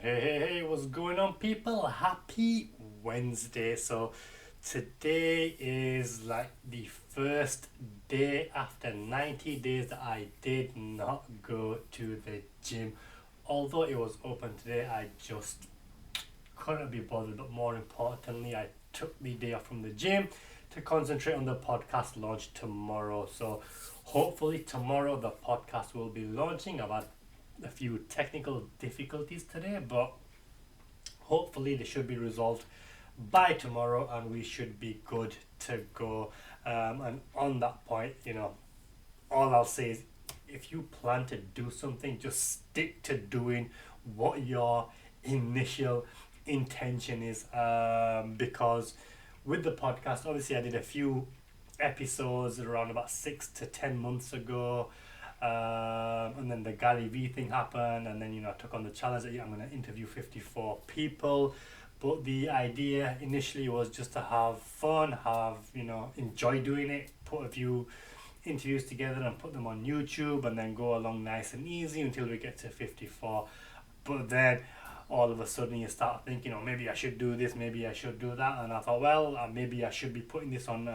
Hey, what's going on, people? Happy Wednesday. So, today is like the first day after 90 days that I did not go to the gym. Although it was open today, I just couldn't be bothered. But more importantly, I took the day off from the gym to concentrate on the podcast launch tomorrow. So, hopefully, tomorrow the podcast will be launching. I've had a few technical difficulties today, but hopefully they should be resolved by tomorrow and we should be good to go. And on that point, all I'll say is if you plan to do something, just stick to doing what your initial intention is. Because with the podcast, obviously I did a few episodes around about 6 to 10 months ago. And then the Gary V thing happened, and then I took on the challenge that I'm going to interview 54 people. But the idea initially was just to have fun, enjoy doing it, put a few interviews together and put them on YouTube, and then go along nice and easy until we get to 54. But then all of a sudden you start thinking, maybe I should do this, maybe I should do that, and I thought, well, maybe I should be putting this on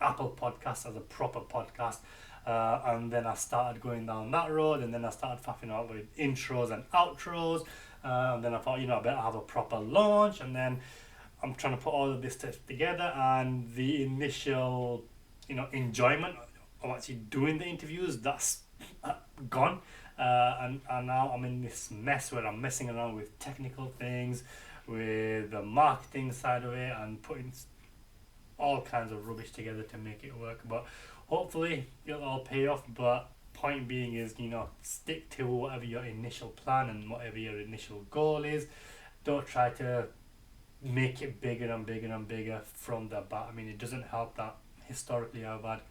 Apple Podcasts as a proper podcast. And then I started going down that road, and then I started faffing out with intros and outros, and then I thought, I better have a proper launch, and then I'm trying to put all of this stuff together, and the initial, enjoyment of actually doing the interviews, that's gone, and now I'm in this mess where I'm messing around with technical things, with the marketing side of it, and putting all kinds of rubbish together to make it work. But hopefully it'll all pay off. But point being is, stick to whatever your initial plan and whatever your initial goal is. Don't try to make it bigger and bigger and bigger from the bat. I mean, it doesn't help that historically I've had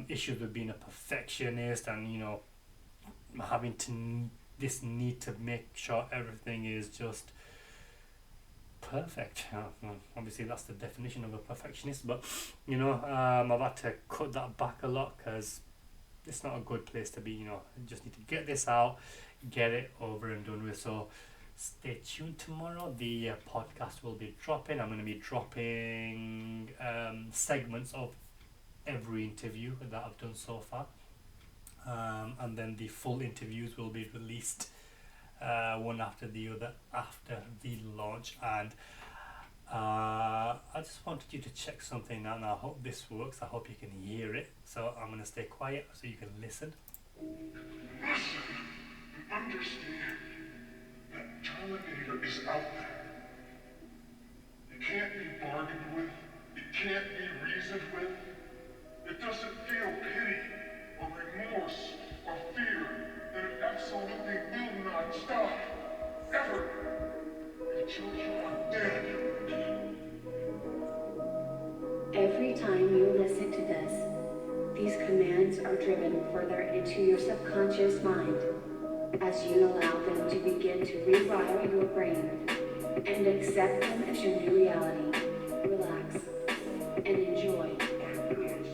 issues with being a perfectionist, and having this need to make sure everything is just perfect. Obviously that's the definition of a perfectionist, but I've had to cut that back a lot because it's not a good place to be. You just need to get this out, get it over and done with. So stay tuned tomorrow. The podcast will be dropping. I'm going to be dropping segments of every interview that I've done so far, and then the full interviews will be released one after the other after the launch. And I just wanted you to check something out, and I hope this works. I hope you can hear it, so I'm going to stay quiet so you can listen. Listen and understand that Terminator is out there. It can't be bargained with. It can't be reasoned with. It doesn't feel pity or remorse or fear. And it absolutely will not stop. Ever. Until you are dead. Every time you listen to this, these commands are driven further into your subconscious mind as you allow them to begin to rewire your brain and accept them as your new reality. Relax and enjoy. I am fearless.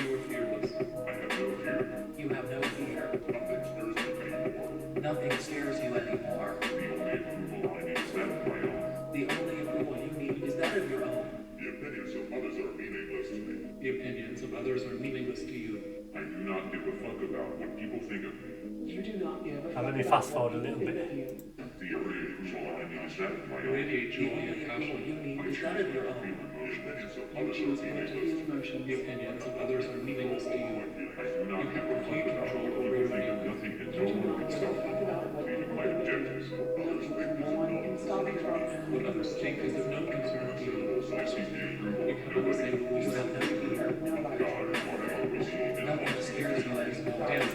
You are fearless. I have no fear. You have no fear. Nothing scares me anymore. Nothing scares you anymore. The only approval I need is that of my own. The only approval you need is that of your own. The opinions of others are meaningless to me. The opinions of others are meaningless to you. I do not give a fuck about what people think of me. You do not give a fuck. Let me fast forward a little bit. The only approval I need is that of my The own. radiate The joy only and approval passion. you need I is choose that not of your to own. feel emotions. The opinions of You others choose are not to meaningless feel to me. emotions. The opinions of others are meaningless to you. I do not You have give a fuck complete about control what over people your think of feelings. nothing can You tell do me not what give a stop fuck about what meeting people my think of you. objectives. Others think No one can stop you from What others think is of no concern to you. I see the approval You of have nobody. unstable You have no fear of nobody. God is what I always see in Nothing all scares you anymore. Damn.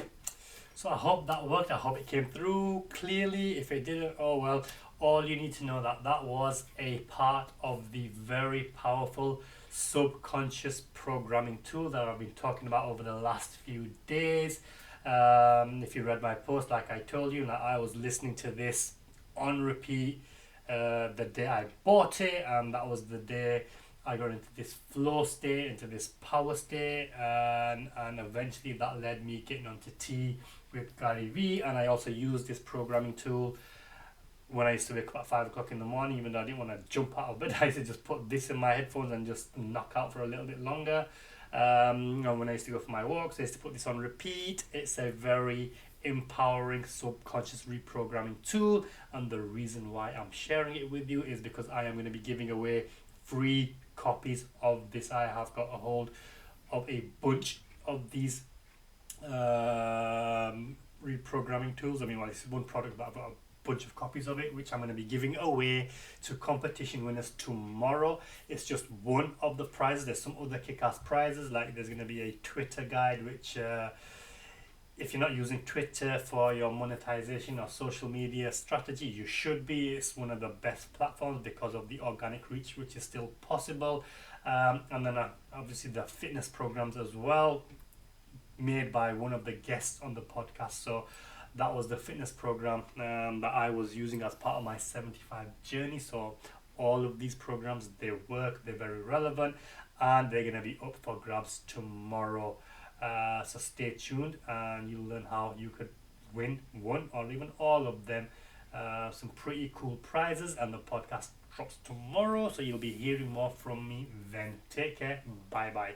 So I hope that worked. I hope it came through clearly. If it didn't, oh well. All you need to know that was a part of the very powerful subconscious programming tool that I've been talking about over the last few days. If you read my post, like I told you, I was listening to this on repeat the day I bought it, and that was the day I got into this flow state, into this power state, and eventually that led me getting onto tea with Gary V. And I also used this programming tool when I used to wake up at 5 o'clock in the morning, even though I didn't want to jump out of bed, I used to just put this in my headphones and just knock out for a little bit longer. And when I used to go for my walks, I used to put this on repeat. It's a very empowering subconscious reprogramming tool, and the reason why I'm sharing it with you is because I am going to be giving away free copies of this. I have got a hold of a bunch of these reprogramming tools. I mean, well, it's one product, but I've got a bunch of copies of it, which I'm going to be giving away to competition winners tomorrow. It's just one of the prizes. There's some other kick-ass prizes, like there's going to be a Twitter guide, which if you're not using Twitter for your monetization or social media strategy, you should be. It's one of the best platforms because of the organic reach, which is still possible. And then obviously the fitness programs as well, made by one of the guests on the podcast. So that was the fitness program that I was using as part of my 75 journey. So all of these programs, they work, they're very relevant, and they're going to be up for grabs tomorrow. So stay tuned and you'll learn how you could win one or even all of them. Some pretty cool prizes, and the podcast drops tomorrow, so you'll be hearing more from me then. Take care. Bye bye.